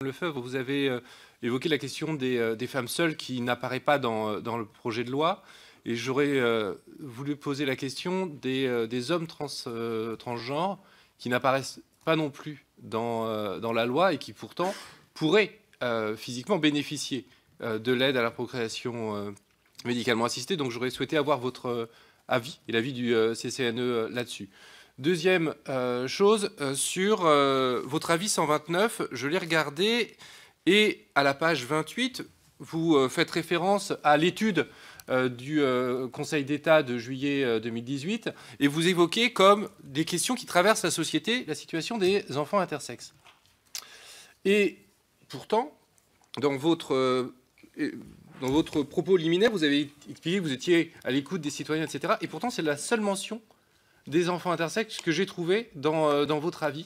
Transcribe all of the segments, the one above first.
Lefebvre, vous avez évoqué la question des femmes seules qui n'apparaît pas dans le projet de loi. Et j'aurais voulu poser la question des hommes transgenres qui n'apparaissent pas non plus dans la loi et qui pourtant pourraient physiquement bénéficier de l'aide à la procréation médicalement assistée. Donc j'aurais souhaité avoir votre avis et l'avis du CCNE là-dessus. Deuxième chose, sur votre avis 129, je l'ai regardé et à la page 28, vous faites référence à l'étude du Conseil d'État de juillet 2018 et vous évoquez comme des questions qui traversent la société la situation des enfants intersexes. Et pourtant, dans votre propos liminaire, vous avez expliqué que vous étiez à l'écoute des citoyens, etc. Et pourtant, c'est la seule mention des enfants intersexes que j'ai trouvé dans votre avis.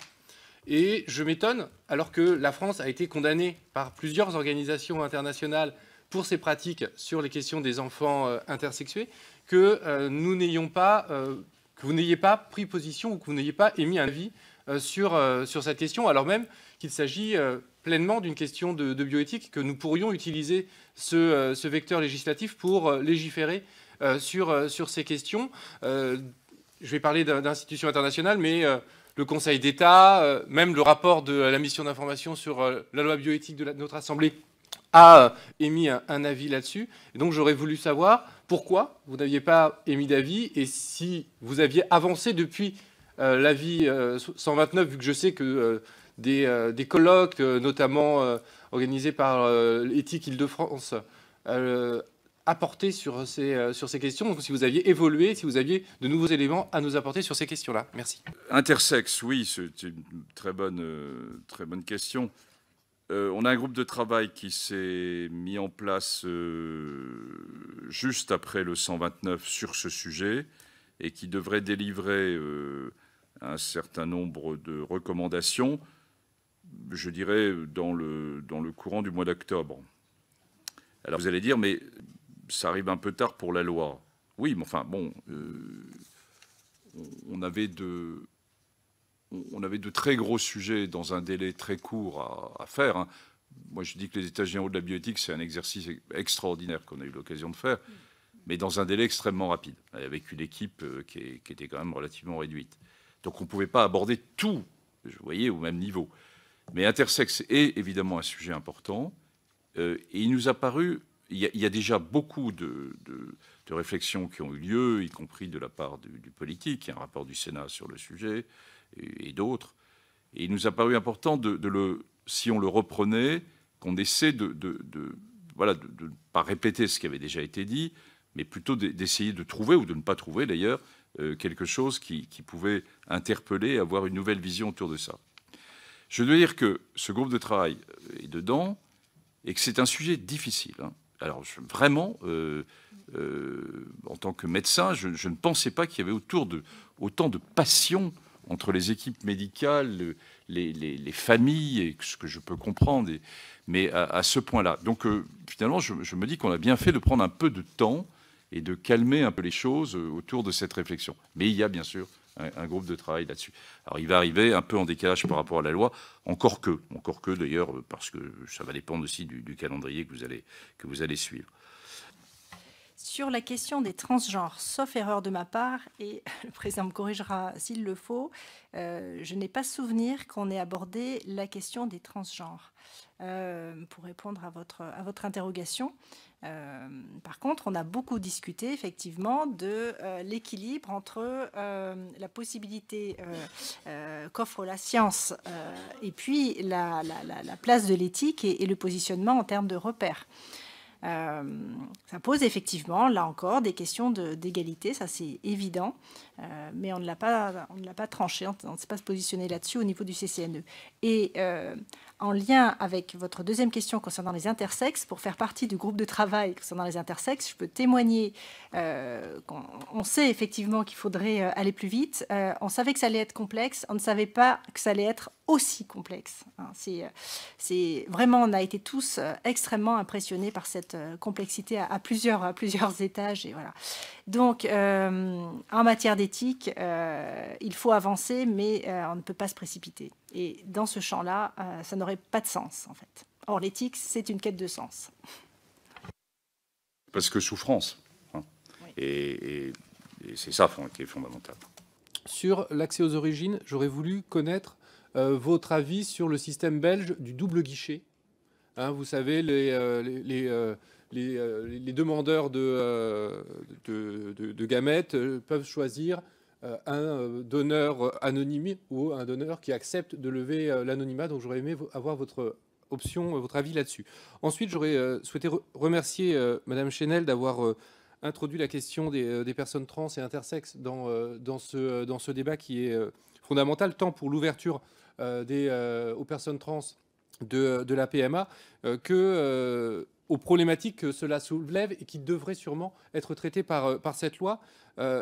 Et je m'étonne, alors que la France a été condamnée par plusieurs organisations internationales pour ses pratiques sur les questions des enfants intersexués, que vous n'ayez pas pris position ou que vous n'ayez pas émis un avis sur cette question, alors même qu'il s'agit pleinement d'une question de bioéthique, que nous pourrions utiliser ce vecteur législatif pour légiférer sur ces questions. Je vais parler d'institutions internationales, mais le Conseil d'État, même le rapport de la mission d'information sur la loi bioéthique de notre Assemblée a émis un avis là-dessus. Et donc j'aurais voulu savoir pourquoi vous n'aviez pas émis d'avis et si vous aviez avancé depuis l'avis 129, vu que je sais que des colloques, notamment organisés par Éthique Île-de-France, apporter sur ces questions. Donc, si vous aviez évolué, si vous aviez de nouveaux éléments à nous apporter sur ces questions-là. Merci. Intersexe, oui, c'est une très bonne question. On a un groupe de travail qui s'est mis en place juste après le 129 sur ce sujet et qui devrait délivrer un certain nombre de recommandations, je dirais, dans le courant du mois d'octobre. Alors vous allez dire, mais ça arrive un peu tard pour la loi. Oui, mais enfin, bon, on avait de très gros sujets dans un délai très court à faire. Hein. Moi, je dis que les États généraux de la bioéthique, c'est un exercice extraordinaire qu'on a eu l'occasion de faire, mais dans un délai extrêmement rapide, avec une équipe qui était quand même relativement réduite. Donc on ne pouvait pas aborder tout, vous voyez, au même niveau. Mais intersexe est évidemment un sujet important, et il nous a paru... Il y a déjà beaucoup de réflexions qui ont eu lieu, y compris de la part du politique. Il y a un rapport du Sénat sur le sujet et d'autres. Et il nous a paru important si on le reprenait, qu'on essaie de ne pas répéter ce qui avait déjà été dit, mais plutôt d'essayer de trouver, ou de ne pas trouver d'ailleurs, quelque chose qui pouvait interpeller, avoir une nouvelle vision autour de ça. Je dois dire que ce groupe de travail est dedans et que c'est un sujet difficile. Hein. Alors, vraiment, en tant que médecin, je ne pensais pas qu'il y avait autant de passion entre les équipes médicales, les familles, et ce que je peux comprendre, mais à ce point-là. Donc, finalement, je me dis qu'on a bien fait de prendre un peu de temps et de calmer un peu les choses autour de cette réflexion. Mais il y a, bien sûr, un groupe de travail là-dessus. Alors, il va arriver un peu en décalage par rapport à la loi, encore que d'ailleurs, parce que ça va dépendre aussi du calendrier que vous allez suivre. Sur la question des transgenres, sauf erreur de ma part, et le président me corrigera s'il le faut, je n'ai pas souvenir qu'on ait abordé la question des transgenres. Pour répondre à votre interrogation. Par contre, on a beaucoup discuté effectivement de l'équilibre entre la possibilité qu'offre la science et puis la place de l'éthique et le positionnement en termes de repères. Ça pose effectivement, là encore, des questions d'égalité, ça c'est évident, mais on ne l'a pas tranché, on ne s'est pas se positionner là-dessus au niveau du CCNE. Et en lien avec votre deuxième question concernant les intersexes, pour faire partie du groupe de travail concernant les intersexes, je peux témoigner qu'on sait effectivement qu'il faudrait aller plus vite. On savait que ça allait être complexe, on ne savait pas que ça allait être aussi complexe. C'est vraiment, on a été tous extrêmement impressionnés par cette complexité à plusieurs étages. Et voilà. Donc, en matière d'éthique, il faut avancer, mais on ne peut pas se précipiter. Et dans ce champ-là, ça n'aurait pas de sens, en fait. Or, l'éthique, c'est une quête de sens. Parce que souffrance. Hein. Oui. Et c'est ça qui est fondamental. Sur l'accès aux origines, j'aurais voulu connaître votre avis sur le système belge du double guichet. Hein, vous savez, les demandeurs de gamètes peuvent choisir un donneur anonyme ou un donneur qui accepte de lever l'anonymat. Donc j'aurais aimé avoir votre option, votre avis là-dessus. Ensuite, j'aurais souhaité remercier Madame Chenel d'avoir introduit la question des personnes trans et intersexes dans ce débat qui est fondamental, tant pour l'ouverture aux personnes trans de la PMA que aux problématiques que cela soulève et qui devraient sûrement être traitées par cette loi.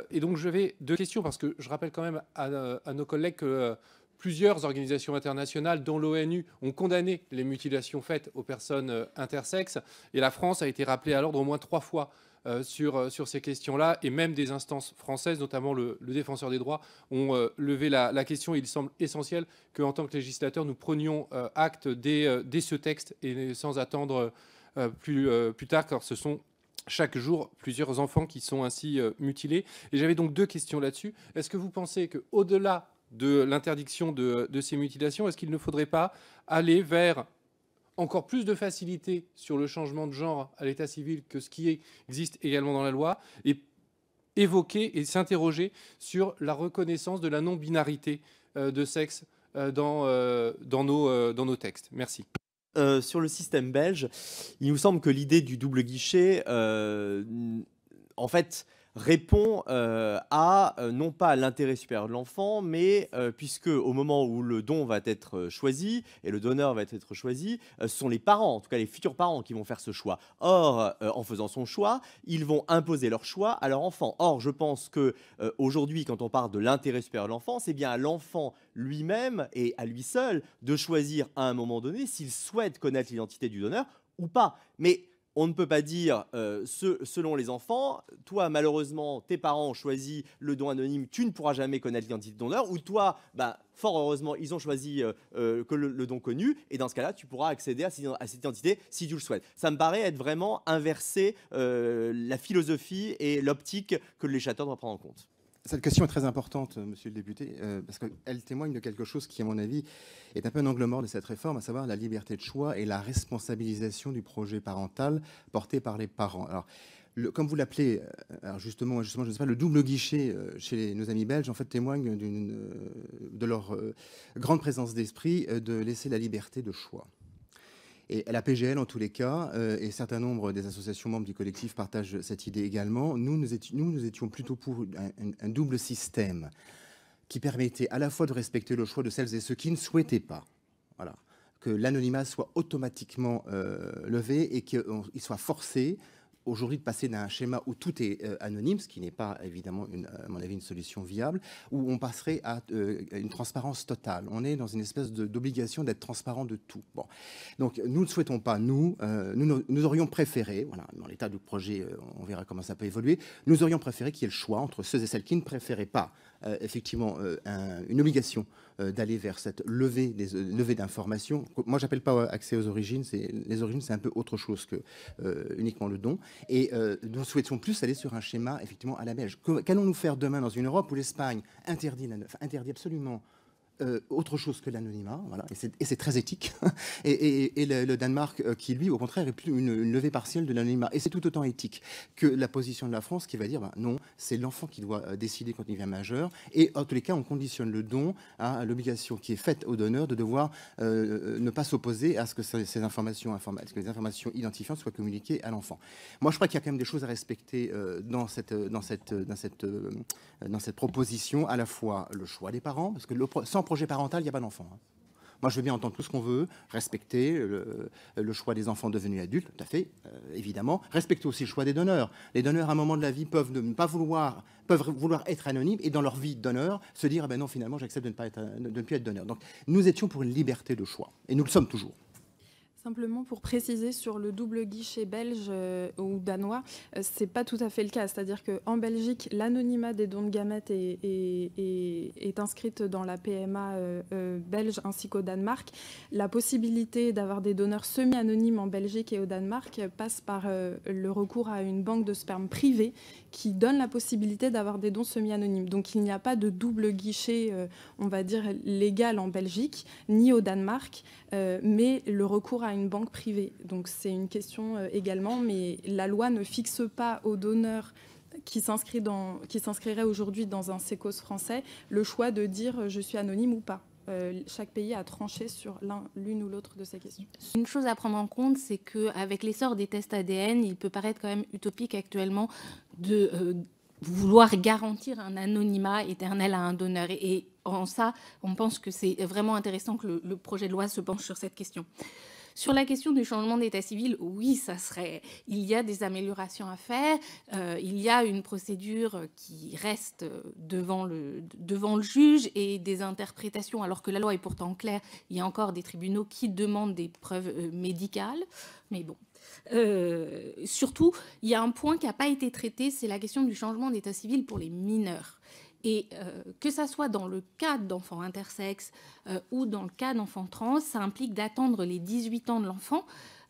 Et donc j'avais deux questions, parce que je rappelle quand même à nos collègues que plusieurs organisations internationales, dont l'ONU, ont condamné les mutilations faites aux personnes intersexes. Et la France a été rappelée à l'ordre au moins 3 fois sur ces questions-là. Et même des instances françaises, notamment le Défenseur des droits, ont levé la question. Il semble essentiel qu'en tant que législateurs, nous prenions acte dès ce texte et sans attendre plus tard, car ce sont chaque jour plusieurs enfants qui sont ainsi mutilés. Et j'avais donc 2 questions là-dessus. Est-ce que vous pensez qu'au-delà de l'interdiction de ces mutilations, est-ce qu'il ne faudrait pas aller vers encore plus de facilité sur le changement de genre à l'état civil que ce qui existe également dans la loi, et évoquer et s'interroger sur la reconnaissance de la non-binarité de sexe dans nos textes? Merci. Sur le système belge, il nous semble que l'idée du double guichet, en fait, répond à non pas à l'intérêt supérieur de l'enfant, mais puisque au moment où le don va être choisi et le donneur va être choisi, ce sont les parents, en tout cas les futurs parents, qui vont faire ce choix. Or, en faisant son choix, ils vont imposer leur choix à leur enfant. Or, je pense que aujourd'hui, quand on parle de l'intérêt supérieur de l'enfant, c'est bien à l'enfant lui-même et à lui seul de choisir à un moment donné s'il souhaite connaître l'identité du donneur ou pas. Mais on ne peut pas dire, selon les enfants, toi, malheureusement, tes parents ont choisi le don anonyme, tu ne pourras jamais connaître l'identité de donneur, ou toi, fort heureusement, ils ont choisi que le don connu, et dans ce cas-là, tu pourras accéder à cette identité si tu le souhaites. Ça me paraît être vraiment inverser la philosophie et l'optique que le législateur doit prendre en compte. Cette question est très importante, monsieur le député, parce qu'elle témoigne de quelque chose qui, à mon avis, est un peu un angle mort de cette réforme, à savoir la liberté de choix et la responsabilisation du projet parental porté par les parents. Alors, comme vous l'appelez, justement, je ne sais pas, le double guichet chez nos amis belges, en fait, témoigne de leur grande présence d'esprit de laisser la liberté de choix. Et la PGL, en tous les cas, et un certain nombre des associations membres du collectif partagent cette idée également. Nous étions plutôt pour un double système qui permettait à la fois de respecter le choix de celles et ceux qui ne souhaitaient pas, voilà, que l'anonymat soit automatiquement levé et qu'il soit forcé aujourd'hui de passer d'un schéma où tout est anonyme, ce qui n'est pas évidemment, à mon avis, une solution viable, où on passerait à une transparence totale. On est dans une espèce d'obligation d'être transparent de tout. Bon. Donc nous ne souhaitons pas, nous aurions préféré, voilà, dans l'état du projet, on verra comment ça peut évoluer, nous aurions préféré qu'il y ait le choix entre ceux et celles qui ne préféraient pas effectivement une obligation d'aller vers cette levée d'informations. Moi, j'appelle pas accès aux origines. Les origines, c'est un peu autre chose que uniquement le don. Et nous souhaitons plus aller sur un schéma effectivement à la belge. Qu'allons-nous faire demain dans une Europe où l'Espagne interdit absolument autre chose que l'anonymat, voilà, et c'est très éthique. et le Danemark, qui lui, au contraire, est plus une levée partielle de l'anonymat. Et c'est tout autant éthique que la position de la France qui va dire non, c'est l'enfant qui doit décider quand il devient majeur. Et en tous les cas, on conditionne le don à l'obligation qui est faite au donneur de devoir ne pas s'opposer à ce que ces informations que les informations identifiantes soient communiquées à l'enfant. Moi, je crois qu'il y a quand même des choses à respecter dans cette proposition, à la fois le choix des parents, parce que sans projet parental, il n'y a pas d'enfant. Moi, je veux bien entendre tout ce qu'on veut, respecter le choix des enfants devenus adultes, tout à fait, évidemment. Respecter aussi le choix des donneurs. Les donneurs, à un moment de la vie, peuvent vouloir être anonymes et dans leur vie de donneur, se dire, non, finalement, j'accepte de ne plus être donneur. Donc, nous étions pour une liberté de choix. Et nous le sommes toujours. Simplement pour préciser sur le double guichet belge ou danois, c'est pas tout à fait le cas. C'est-à-dire qu'en Belgique, l'anonymat des dons de gamètes est inscrite dans la PMA belge ainsi qu'au Danemark. La possibilité d'avoir des donneurs semi-anonymes en Belgique et au Danemark passe par le recours à une banque de sperme privée qui donne la possibilité d'avoir des dons semi-anonymes. Donc il n'y a pas de double guichet, on va dire, légal en Belgique, ni au Danemark, mais le recours à une banque privée. Donc c'est une question également, mais la loi ne fixe pas aux donneurs qui s'inscriraient aujourd'hui dans un sécos français le choix de dire je suis anonyme ou pas. Chaque pays a tranché sur l'une ou l'autre de ces questions. Une chose à prendre en compte, c'est qu'avec l'essor des tests ADN, il peut paraître quand même utopique actuellement de vouloir garantir un anonymat éternel à un donneur. Et en ça, on pense que c'est vraiment intéressant que le projet de loi se penche sur cette question. Sur la question du changement d'état civil, oui, il y a des améliorations à faire. Il y a une procédure qui reste devant le juge et des interprétations, alors que la loi est pourtant claire. Il y a encore des tribunaux qui demandent des preuves médicales. Mais bon. Surtout, il y a un point qui n'a pas été traité, c'est la question du changement d'état civil pour les mineurs. Et que ça soit dans le cas d'enfants intersexes ou dans le cas d'enfants trans, ça implique d'attendre les 18 ans de l'enfant,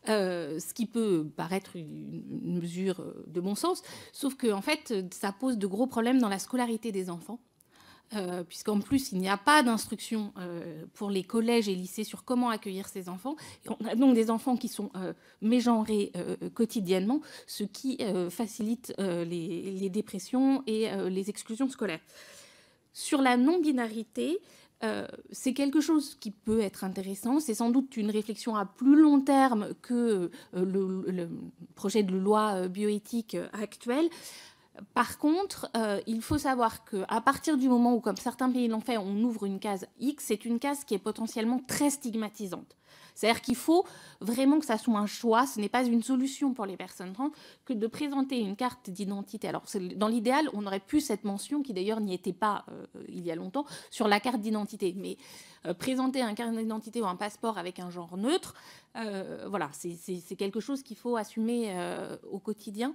ce qui peut paraître une mesure de bon sens, sauf que en fait, ça pose de gros problèmes dans la scolarité des enfants. Puisqu'en plus, il n'y a pas d'instruction pour les collèges et lycées sur comment accueillir ces enfants. Et on a donc des enfants qui sont mégenrés quotidiennement, ce qui facilite les dépressions et les exclusions scolaires. Sur la non-binarité, c'est quelque chose qui peut être intéressant. C'est sans doute une réflexion à plus long terme que le projet de loi bioéthique actuel. Par contre, il faut savoir qu'à partir du moment où, comme certains pays l'ont fait, on ouvre une case X, c'est une case qui est potentiellement très stigmatisante. C'est-à-dire qu'il faut vraiment que ça soit un choix, ce n'est pas une solution pour les personnes trans que de présenter une carte d'identité. Alors, dans l'idéal, on aurait pu cette mention, qui d'ailleurs n'y était pas il y a longtemps, sur la carte d'identité. Mais présenter un carte d'identité ou un passeport avec un genre neutre, voilà, c'est quelque chose qu'il faut assumer au quotidien.